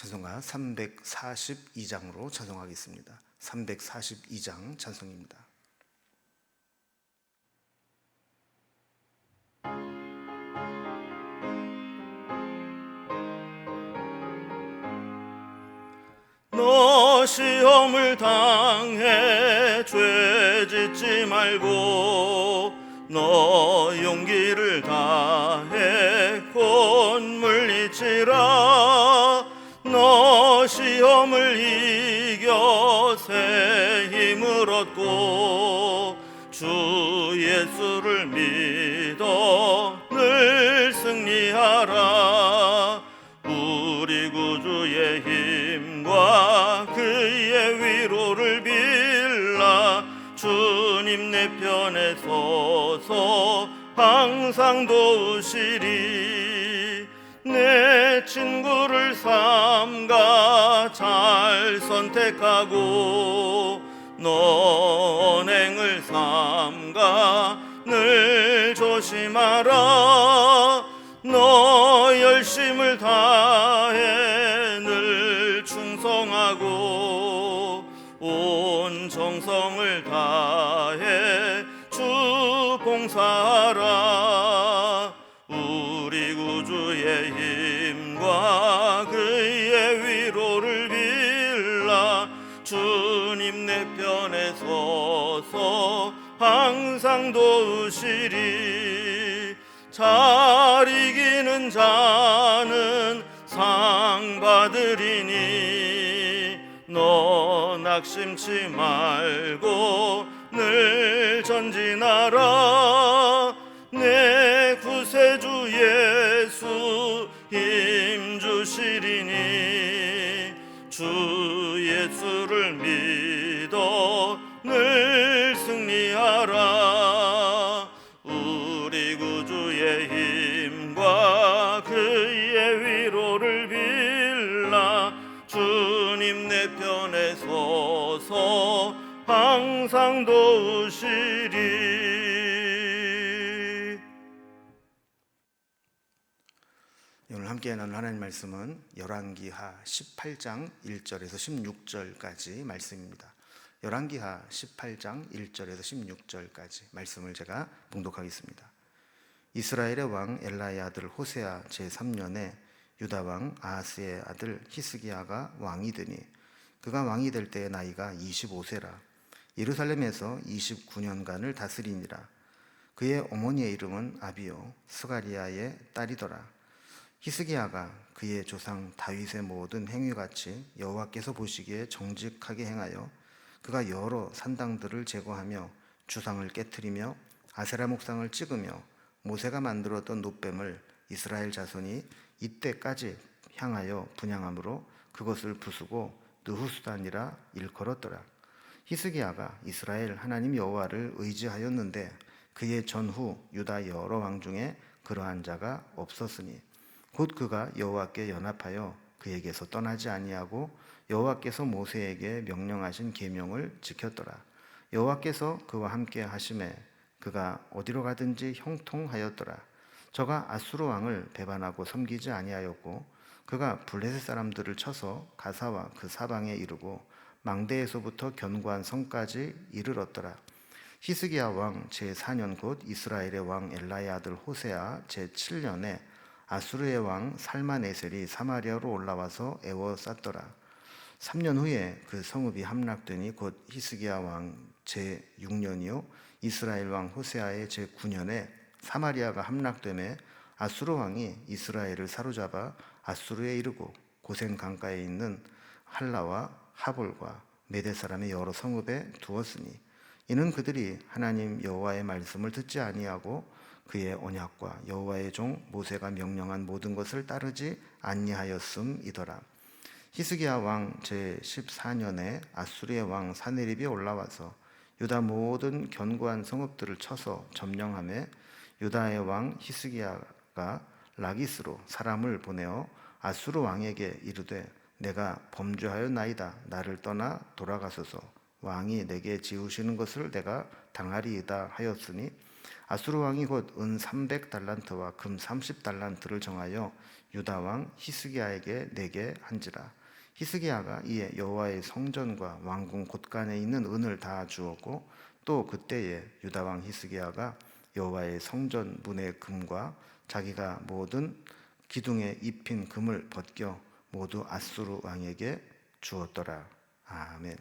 찬송가 342장으로 찬송하겠습니다. 342장 찬송입니다. 너 시험을 당해 죄 짓지 말고 너 용기를 다해 곧 물리치라. 너 시험을 이겨 새 힘을 얻고 주 예수를 믿어 늘 승리하라. 우리 구주의 힘과 그의 위로를 빌라. 주님 내 편에 서서 항상 도우시리. 내 친구를 삼가 잘 선택하고 너 언행을 삼가 늘 조심하라. 너 열심을 다해 늘 충성하고 온 정성을 다해 주 봉사하라. 우리 구주의 힘과 그의 위로를 빌라. 주님 내 편에 서서 항상 도우시리. 잘 이기는 자는 상 받으리니 너 낙심치 말고 늘 전진하라. 내 구세주 예수 힘 주시리니 주 예수를 믿어 늘 승리하라. 우리 구주의 힘과 그의 위로를 빌라. 주님 내 편에 서서 항상 도우시리. 오늘 함께 나눌 하나님 말씀은 열왕기하 18장 1절에서 16절까지 말씀입니다. 열왕기하 18장 1절에서 16절까지 말씀을 제가 봉독하겠습니다. 이스라엘의 왕 엘라의 아들 호세아 제3년에 유다 왕 아하스의 아들 히스기야가 왕이 되니 그가 왕이 될 때의 나이가 25세라. 예루살렘에서 29년간을 다스리니라. 그의 어머니의 이름은 아비요 스가리야의 딸이더라. 히스기야가 그의 조상 다윗의 모든 행위같이 여호와께서 보시기에 정직하게 행하여 그가 여러 산당들을 제거하며 주상을 깨트리며 아세라 목상을 찍으며 모세가 만들었던 놋뱀을 이스라엘 자손이 이때까지 향하여 분향함으로 그것을 부수고 느후수단이라 일컬었더라. 히스기야가 이스라엘 하나님 여호와를 의지하였는데 그의 전후 유다 여러 왕 중에 그러한 자가 없었으니 곧 그가 여호와께 연합하여 그에게서 떠나지 아니하고 여호와께서 모세에게 명령하신 계명을 지켰더라. 여호와께서 그와 함께 하심에 그가 어디로 가든지 형통하였더라. 저가 아수르 왕을 배반하고 섬기지 아니하였고 그가 블레셋 사람들을 쳐서 가사와 그 사방에 이르고 망대에서부터 견고한 성까지 이르렀더라. 히스기야 왕 제4년 곧 이스라엘의 왕 엘라의 아들 호세아 제7년에 아수르의 왕 살마네셀이 사마리아로 올라와서 애워쌌더라. 3년 후에 그 성읍이 함락되니 곧 히스기야 왕 제6년이요 이스라엘 왕 호세아의 제9년에 사마리아가 함락되매 아수르 왕이 이스라엘을 사로잡아 아수르에 이르고 고센 강가에 있는 할라와 하볼과 메대 사람의 여러 성읍에 두었으니 이는 그들이 하나님 여호와의 말씀을 듣지 아니하고 그의 언약과 여호와의 종 모세가 명령한 모든 것을 따르지 아니하였음이더라. 히스기야 왕 제14년에 아수르의 왕 사네립이 올라와서 유다 모든 견고한 성읍들을 쳐서 점령하며 유다의 왕 히스기야가 라기스로 사람을 보내어 아수르 왕에게 이르되 내가 범죄하였나이다. 나를 떠나 돌아가소서. 왕이 내게 지우시는 것을 내가 당하리이다 하였으니 아수르 왕이 곧 은 300달란트와 금 30달란트를 정하여 유다 왕 히스기야에게 내게 한지라. 히스기야가 이에 여호와의 성전과 왕궁 곳간에 있는 은을 다 주었고, 또 그때에 유다 왕 히스기야가 여호와의 성전 문의 금과 자기가 모든 기둥에 입힌 금을 벗겨 모두 아수르 왕에게 주었더라. 아멘.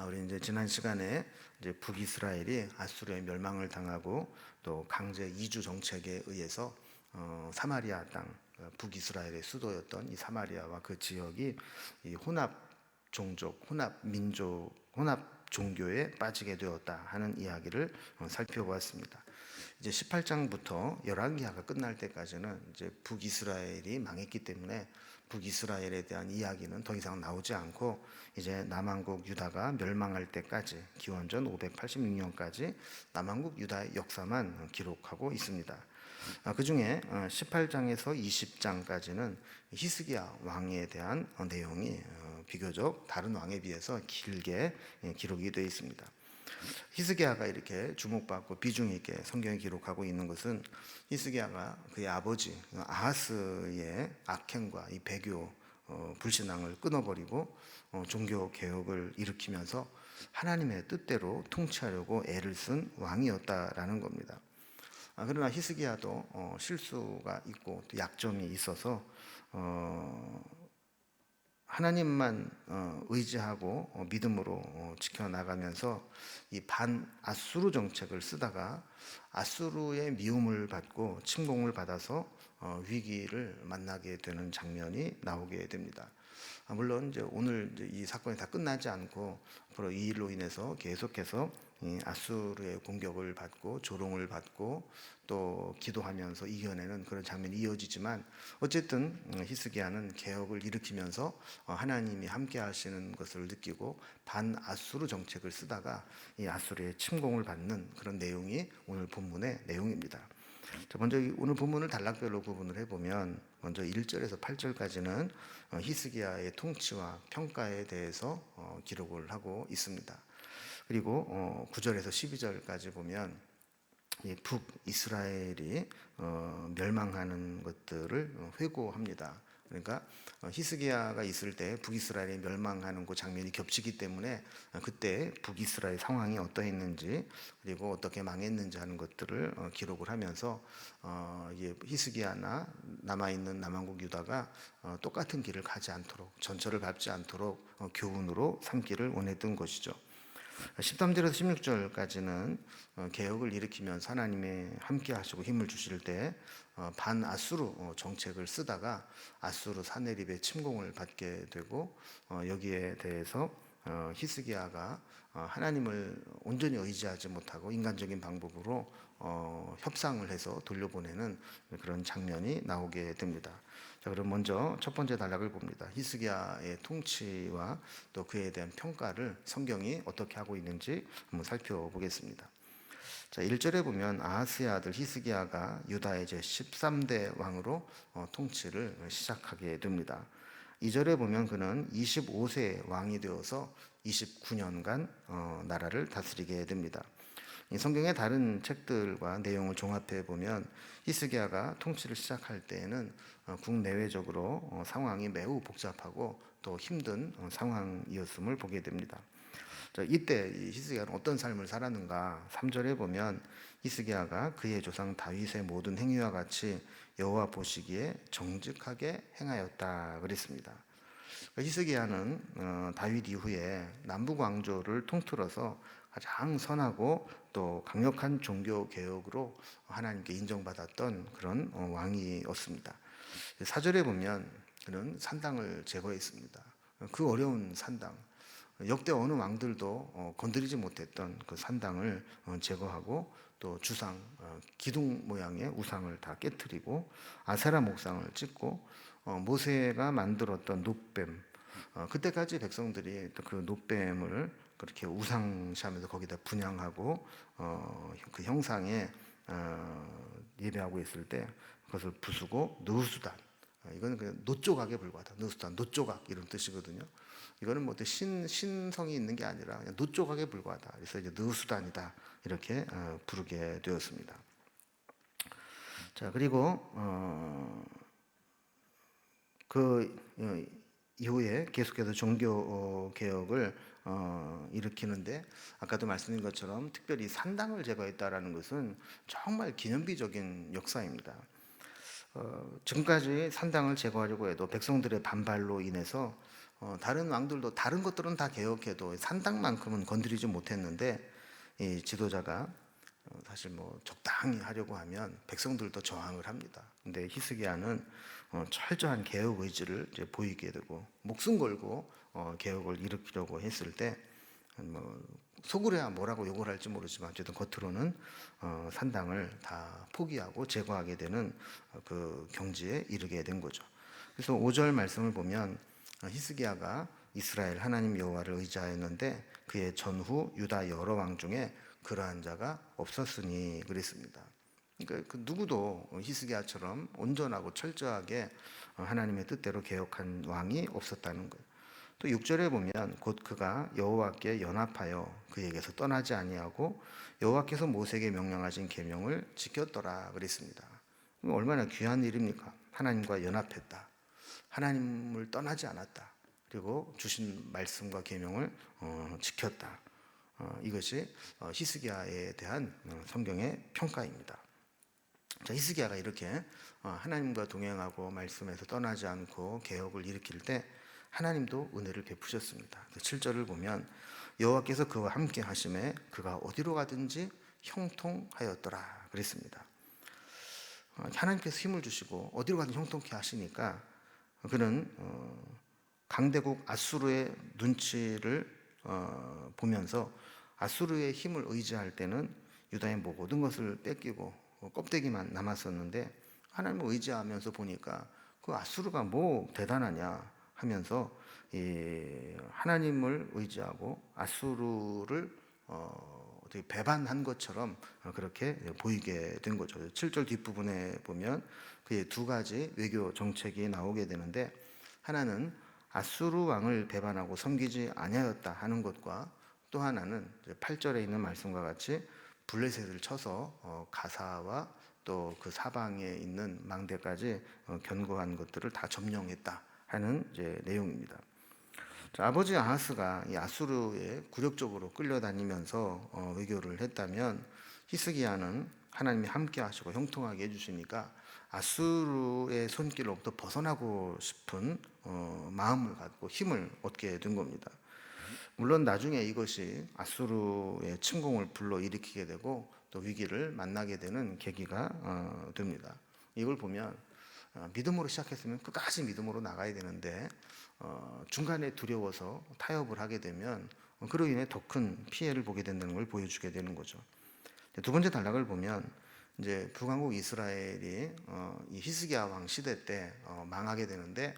우리 이제 지난 시간에 이제 북이스라엘이 아수르의 멸망을 당하고 또 강제 이주 정책에 의해서 사마리아 땅, 북이스라엘의 수도였던 이 사마리아와 그 지역이 이 혼합 종족, 혼합 민족, 혼합 종교에 빠지게 되었다 하는 이야기를 살펴보았습니다. 이제 18장부터 열왕기하가 끝날 때까지는 이제 북이스라엘이 망했기 때문에 북이스라엘에 대한 이야기는 더 이상 나오지 않고 이제 남왕국 유다가 멸망할 때까지 기원전 586년까지 남왕국 유다의 역사만 기록하고 있습니다. 그 중에 18장에서 20장까지는 히스기야 왕에 대한 내용이 비교적 다른 왕에 비해서 길게 기록이 되어 있습니다. 히스기야가 이렇게 주목받고 비중 있게 성경에 기록하고 있는 것은 히스기야가 그의 아버지 아하스의 악행과 이 배교 불신앙을 끊어버리고 종교 개혁을 일으키면서 하나님의 뜻대로 통치하려고 애를 쓴 왕이었다라는 겁니다. 그러나 히스기야도 실수가 있고 또 약점이 있어서 하나님만 의지하고 믿음으로 지켜나가면서 이 반아수르 정책을 쓰다가 아수르의 미움을 받고 침공을 받아서 위기를 만나게 되는 장면이 나오게 됩니다. 물론 이제 오늘 이제 이 사건이 다 끝나지 않고 앞으로 이 일로 인해서 계속해서 이 아수르의 공격을 받고 조롱을 받고 또 기도하면서 이겨내는 그런 장면이 이어지지만 어쨌든 히스기야는 개혁을 일으키면서 하나님이 함께 하시는 것을 느끼고 반아수르 정책을 쓰다가 이 아수르의 침공을 받는 그런 내용이 오늘 본문의 내용입니다. 먼저 오늘 본문을 단락별로 구분을 해보면 먼저 1절에서 8절까지는 히스기야의 통치와 평가에 대해서 기록을 하고 있습니다. 그리고 9절에서 12절까지 보면 북이스라엘이 멸망하는 것들을 회고합니다. 그러니까 히스기야가 있을 때 북이스라엘이 멸망하는 그 장면이 겹치기 때문에 그때 북이스라엘 상황이 어떠했는지 그리고 어떻게 망했는지 하는 것들을 기록을 하면서 히스기야나 남아있는 남왕국 유다가 똑같은 길을 가지 않도록 전철을 밟지 않도록 교훈으로 삼기를 원했던 것이죠. 13절에서 16절까지는 개혁을 일으키면서 하나님의 함께 하시고 힘을 주실 때 반아수르 정책을 쓰다가 아수르 사네립의 침공을 받게 되고 여기에 대해서 히스기야가 하나님을 온전히 의지하지 못하고 인간적인 방법으로 협상을 해서 돌려보내는 그런 장면이 나오게 됩니다. 자, 그럼 먼저 첫 번째 단락을 봅니다. 히스기야의 통치와 또 그에 대한 평가를 성경이 어떻게 하고 있는지 한번 살펴보겠습니다. 자, 1절에 보면 아하스의 아들 히스기야가 유다의 제 13대 왕으로 통치를 시작하게 됩니다. 2절에 보면 그는 25세 왕이 되어서 29년간 나라를 다스리게 됩니다. 이 성경의 다른 책들과 내용을 종합해 보면 히스기야가 통치를 시작할 때에는 국내외적으로 상황이 매우 복잡하고 또 힘든 상황이었음을 보게 됩니다. 이때 히스기야는 어떤 삶을 살았는가? 3절에 보면 히스기야가 그의 조상 다윗의 모든 행위와 같이 여호와 보시기에 정직하게 행하였다 그랬습니다. 히스기야는 다윗 이후에 남북 왕조를 통틀어서 가장 선하고 또 강력한 종교 개혁으로 하나님께 인정받았던 그런 왕이었습니다. 4절에 보면 그는 산당을 제거했습니다. 그 어려운 산당, 역대 어느 왕들도 건드리지 못했던 그 산당을 제거하고 또 주상, 기둥 모양의 우상을 다 깨뜨리고 아세라 목상을 찍고 모세가 만들었던 놋뱀, 그때까지 백성들이 그 놋뱀을 그렇게 우상시하면서 거기다 분향하고 그 형상에 예배하고 있을 때 그것을 부수고 느우수단, 이거는 그냥 노조각에 불과하다. 느수단, 노조각 이런 뜻이거든요. 이거는 뭐 신성이 있는 게 아니라 그냥 노조각에 불과하다. 그래서 이제 느수단이다 이렇게 부르게 되었습니다. 자, 그리고 그 이후에 계속해서 종교 개혁을 일으키는데, 아까도 말씀드린 것처럼 특별히 산당을 제거했다라는 것은 정말 기념비적인 역사입니다. 지금까지 산당을 제거하려고 해도 백성들의 반발로 인해서 다른 왕들도 다른 것들은 다 개혁해도 산당만큼은 건드리지 못했는데, 이 지도자가 사실 뭐 적당히 하려고 하면 백성들도 저항을 합니다. 근데 히스기야는 철저한 개혁 의지를 이제 보이게 되고 목숨 걸고 개혁을 일으키려고 했을 때 뭐 속으로야 뭐라고 욕을 할지 모르지만 어쨌든 겉으로는 산당을 다 포기하고 제거하게 되는 그 경지에 이르게 된 거죠. 그래서 5절 말씀을 보면 히스기야가 이스라엘 하나님 여호와를 의지하였는데 그의 전후 유다 여러 왕 중에 그러한 자가 없었으니 그랬습니다. 그러니까 그 누구도 히스기야처럼 온전하고 철저하게 하나님의 뜻대로 개혁한 왕이 없었다는 거예요. 또 6절에 보면 곧 그가 여호와께 연합하여 그에게서 떠나지 아니하고 여호와께서 모세에게 명령하신 계명을 지켰더라 그랬습니다. 얼마나 귀한 일입니까? 하나님과 연합했다. 하나님을 떠나지 않았다. 그리고 주신 말씀과 계명을 지켰다. 이것이 히스기야에 대한 성경의 평가입니다. 자, 히스기야가 이렇게 하나님과 동행하고 말씀에서 떠나지 않고 개혁을 일으킬 때 하나님도 은혜를 베푸셨습니다. 7절을 보면 여호와께서 그와 함께 하심에 그가 어디로 가든지 형통하였더라 그랬습니다. 하나님께서 힘을 주시고 어디로 가든 형통케 하시니까 그는 강대국 아수르의 눈치를 보면서 아수르의 힘을 의지할 때는 유다의 모든 것을 뺏기고 껍데기만 남았었는데, 하나님을 의지하면서 보니까 그 아수르가 뭐 대단하냐 하면서 하나님을 의지하고 아수르를 어떻게 배반한 것처럼 그렇게 보이게 된 거죠. 7절 뒷부분에 보면 그의 두 가지 외교 정책이 나오게 되는데, 하나는 아수르 왕을 배반하고 섬기지 아니하였다 하는 것과, 또 하나는 8절에 있는 말씀과 같이 블레셋을 쳐서 가사와 또 그 사방에 있는 망대까지 견고한 것들을 다 점령했다 하는 이제 내용입니다. 자, 아버지 아하스가 이 아수르에 굴욕적으로 끌려다니면서 외교를 했다면, 히스기야는 하나님이 함께 하시고 형통하게 해주시니까 아수르의 손길로부터 벗어나고 싶은 마음을 갖고 힘을 얻게 된 겁니다. 물론 나중에 이것이 아수르의 침공을 불러일으키게 되고 또 위기를 만나게 되는 계기가 됩니다. 이걸 보면 믿음으로 시작했으면 끝까지 믿음으로 나가야 되는데 중간에 두려워서 타협을 하게 되면 그로 인해 더 큰 피해를 보게 된다는 걸 보여주게 되는 거죠. 두 번째 단락을 보면 이제 북왕국 이스라엘이 이 히스기야 왕 시대 때 망하게 되는데,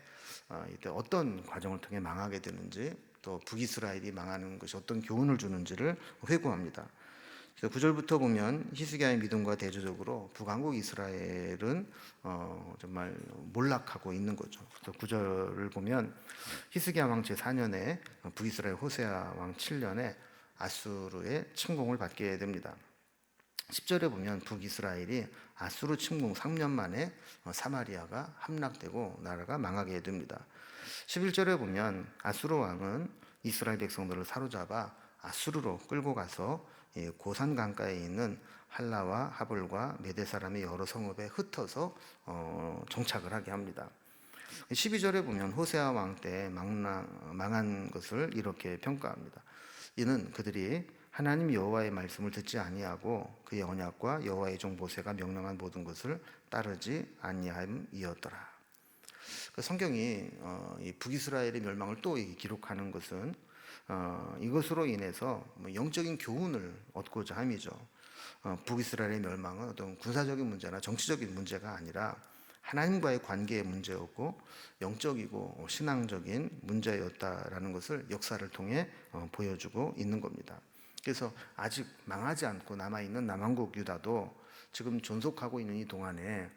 이때 어떤 과정을 통해 망하게 되는지, 또 북이스라엘이 망하는 것이 어떤 교훈을 주는지를 회고합니다. 그래서 9절부터 보면 히스기야의 믿음과 대조적으로 북왕국 이스라엘은 정말 몰락하고 있는 거죠. 그래서 9절을 보면 히스기야 왕 제4년에 북이스라엘 호세아 왕 7년에 아수르의 침공을 받게 됩니다. 10절에 보면 북이스라엘이 아수르 침공 3년 만에 사마리아가 함락되고 나라가 망하게 됩니다. 11절에 보면 아수르 왕은 이스라엘 백성들을 사로잡아 아수르로 끌고 가서 고산 강가에 있는 할라와 하볼과 메대 사람의 여러 성읍에 흩어서 정착을 하게 합니다. 12절에 보면 호세아 왕 때 망한 것을 이렇게 평가합니다. 이는 그들이 하나님 여호와의 말씀을 듣지 아니하고 그의 언약과 여호와의 종 모세가 명령한 모든 것을 따르지 아니함이었더라. 그 성경이 이 북이스라엘의 멸망을 또 기록하는 것은 이것으로 인해서 영적인 교훈을 얻고자 함이죠. 북이스라엘의 멸망은 어떤 군사적인 문제나 정치적인 문제가 아니라 하나님과의 관계의 문제였고 영적이고 신앙적인 문제였다라는 것을 역사를 통해 보여주고 있는 겁니다. 그래서 아직 망하지 않고 남아있는 남왕국 유다도 지금 존속하고 있는 이 동안에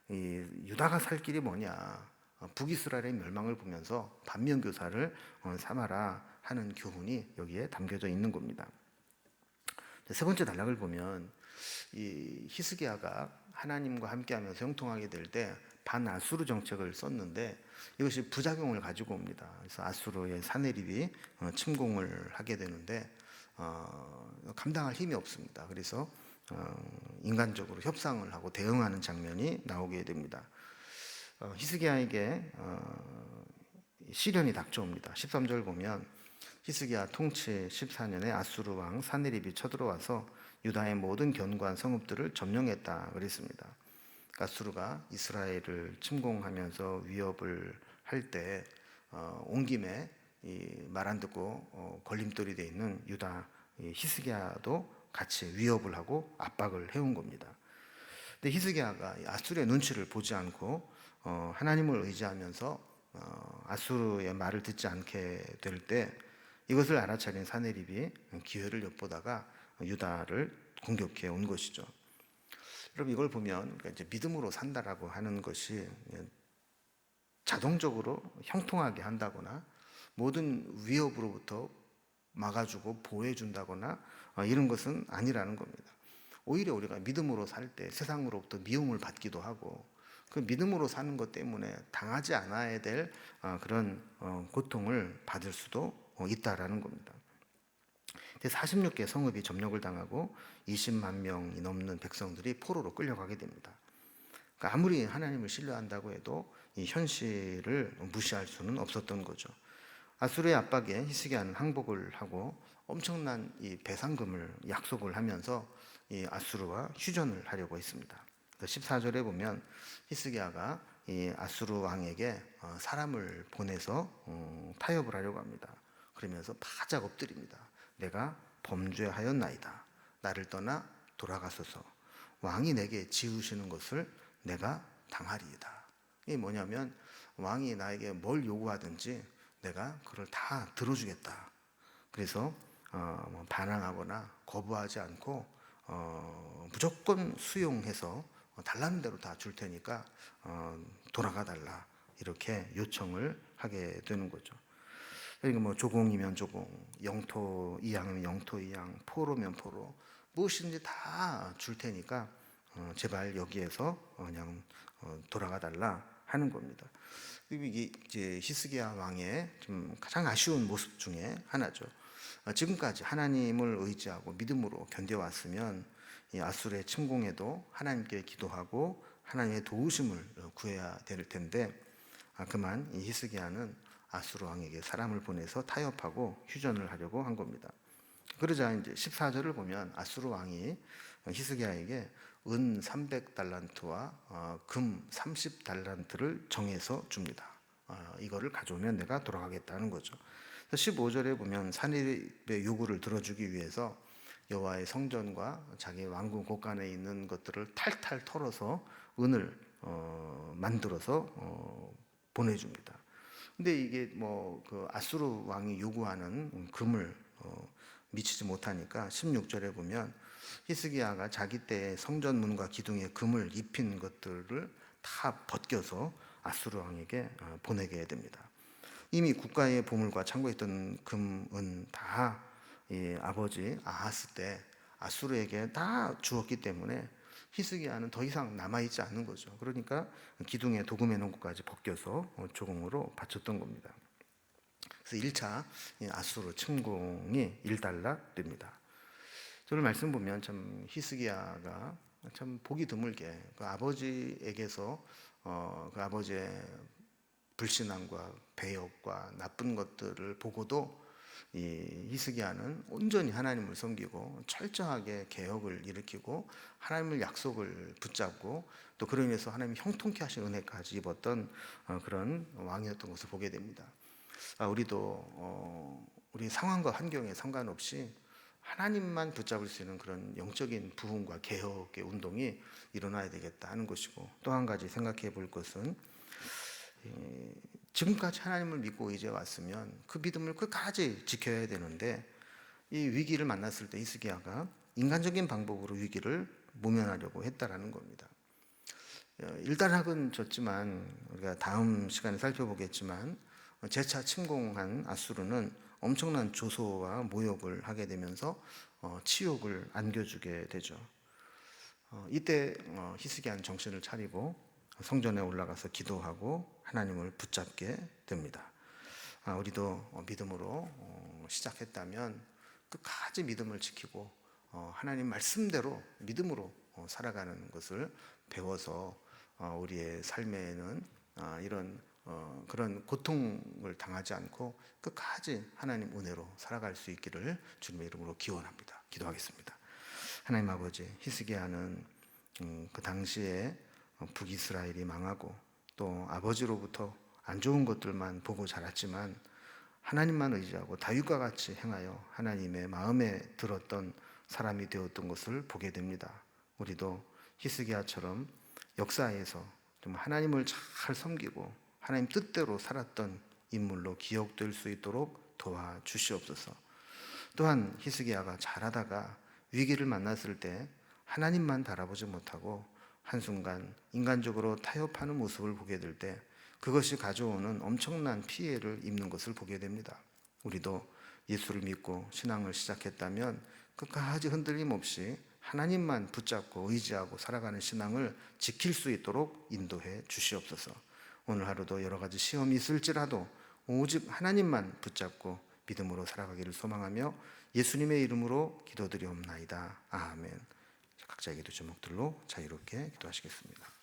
이 유다가 살 길이 뭐냐, 북이스라엘의 멸망을 보면서 반면교사를 삼아라 하는 교훈이 여기에 담겨져 있는 겁니다. 세 번째 단락을 보면 이 히스기야가 하나님과 함께하면서 형통하게 될 때 반아수르 정책을 썼는데 이것이 부작용을 가지고 옵니다. 그래서 아수르의 사네립이 침공을 하게 되는데 감당할 힘이 없습니다. 그래서 인간적으로 협상을 하고 대응하는 장면이 나오게 됩니다. 히스기야에게 시련이 닥쳐옵니다. 13절 보면 히스기야 통치 14년에 아수르 왕 사네립이 쳐들어와서 유다의 모든 견고한 성읍들을 점령했다 그랬습니다. 아수르가 이스라엘을 침공하면서 위협을 할 때 온 김에 말 안 듣고 걸림돌이 돼 있는 유다 히스기야도 같이 위협을 하고 압박을 해온 겁니다. 근데 히스기야가 아수르의 눈치를 보지 않고 하나님을 의지하면서 아수르의 말을 듣지 않게 될 때 이것을 알아차린 사네립이 기회를 엿보다가 유다를 공격해 온 것이죠. 여러분 이걸 보면 이제 믿음으로 산다라고 하는 것이 자동적으로 형통하게 한다거나 모든 위협으로부터 막아주고 보호해준다거나 이런 것은 아니라는 겁니다. 오히려 우리가 믿음으로 살 때 세상으로부터 미움을 받기도 하고 그 믿음으로 사는 것 때문에 당하지 않아야 될 그런 고통을 받을 수도 있다라는 겁니다. 46개 성읍이 점령을 당하고 20만 명이 넘는 백성들이 포로로 끌려가게 됩니다. 그러니까 아무리 하나님을 신뢰한다고 해도 이 현실을 무시할 수는 없었던 거죠. 아수르의 압박에 히스기야는 항복을 하고 엄청난 이 배상금을 약속을 하면서 이 아수르와 휴전을 하려고 했습니다. 14절에 보면 히스기야가 이 아수르 왕에게 사람을 보내서 타협을 하려고 합니다. 그러면서 바짝 엎드립니다. 내가 범죄하였나이다. 나를 떠나 돌아가소서. 왕이 내게 지으시는 것을 내가 당하리이다. 이게 뭐냐면 왕이 나에게 뭘 요구하든지 내가 그걸 다 들어주겠다. 그래서 반항하거나 거부하지 않고 무조건 수용해서 달라는 대로 다 줄 테니까 돌아가 달라 이렇게 요청을 하게 되는 거죠. 그러니까 뭐 조공이면 조공, 영토 이양이면 영토 이양, 포로면 포로 무엇이든지 다 줄 테니까 제발 여기에서 그냥 돌아가 달라 하는 겁니다. 그리고 이게 이제 히스기야 왕의 좀 가장 아쉬운 모습 중에 하나죠. 지금까지 하나님을 의지하고 믿음으로 견뎌왔으면 이 아수르의 침공에도 하나님께 기도하고 하나님의 도우심을 구해야 될 텐데 그만 이 히스기야는 아수르 왕에게 사람을 보내서 타협하고 휴전을 하려고 한 겁니다. 그러자 이제 14절을 보면 아수르 왕이 히스기야에게 은 300달란트와 금 30달란트를 정해서 줍니다. 이거를 가져오면 내가 돌아가겠다는 거죠. 15절에 보면 사네립의 요구를 들어주기 위해서 여호와의 성전과 자기 왕궁 곳간에 있는 것들을 탈탈 털어서 은을 만들어서 보내줍니다. 근데 이게 뭐 그 아수르 왕이 요구하는 금을 미치지 못하니까 16절에 보면 히스기야가 자기 때의 성전 문과 기둥에 금을 입힌 것들을 다 벗겨서 아수르 왕에게 보내게 됩니다. 이미 국가의 보물과 창고에 있던 금은 다 아버지 아하스 때 아수르에게 다 주었기 때문에 히스기야는 더 이상 남아있지 않는 거죠. 그러니까 기둥에 도금해 놓은 것까지 벗겨서 조공으로 바쳤던 겁니다. 그래서 1차 아수르 침공이 일단락됩니다. 저를 말씀 보면 참 히스기야가 참 보기 드물게 그 아버지에게서 그 아버지의 불신앙과 배역과 나쁜 것들을 보고도 이 히스기야는 온전히 하나님을 섬기고 철저하게 개혁을 일으키고 하나님을 약속을 붙잡고 또 그로 인해서 하나님이 형통케 하신 은혜까지 입었던 그런 왕이었던 것을 보게 됩니다. 우리도 우리 상황과 환경에 상관없이 하나님만 붙잡을 수 있는 그런 영적인 부흥과 개혁의 운동이 일어나야 되겠다 하는 것이고 또 한 가지 생각해 볼 것은 지금까지 하나님을 믿고 의지해 왔으면 그 믿음을 끝까지 지켜야 되는데 이 위기를 만났을 때 히스기야가 인간적인 방법으로 위기를 모면하려고 했다라는 겁니다. 일단락은 졌지만 우리가 다음 시간에 살펴보겠지만 재차 침공한 아수르는 엄청난 조소와 모욕을 하게 되면서 치욕을 안겨주게 되죠. 이때 히스기야는 정신을 차리고 성전에 올라가서 기도하고 하나님을 붙잡게 됩니다. 우리도 믿음으로 시작했다면 끝까지 믿음을 지키고 하나님 말씀대로 믿음으로 살아가는 것을 배워서 우리의 삶에는 이런 그런 고통을 당하지 않고 끝까지 하나님 은혜로 살아갈 수 있기를 주님의 이름으로 기원합니다. 기도하겠습니다. 하나님 아버지, 히스기야는 그 당시에 북이스라엘이 망하고 또 아버지로부터 안 좋은 것들만 보고 자랐지만 하나님만 의지하고 다윗과 같이 행하여 하나님의 마음에 들었던 사람이 되었던 것을 보게 됩니다. 우리도 히스기야처럼 역사에서 좀 하나님을 잘 섬기고 하나님 뜻대로 살았던 인물로 기억될 수 있도록 도와주시옵소서. 또한 히스기야가 잘하다가 위기를 만났을 때 하나님만 바라보지 못하고 한순간 인간적으로 타협하는 모습을 보게 될 때 그것이 가져오는 엄청난 피해를 입는 것을 보게 됩니다. 우리도 예수를 믿고 신앙을 시작했다면 끝까지 흔들림 없이 하나님만 붙잡고 의지하고 살아가는 신앙을 지킬 수 있도록 인도해 주시옵소서. 오늘 하루도 여러 가지 시험이 있을지라도 오직 하나님만 붙잡고 믿음으로 살아가기를 소망하며 예수님의 이름으로 기도드리옵나이다. 아멘. 각자의 기도 제목들로 자유롭게 기도하시겠습니다.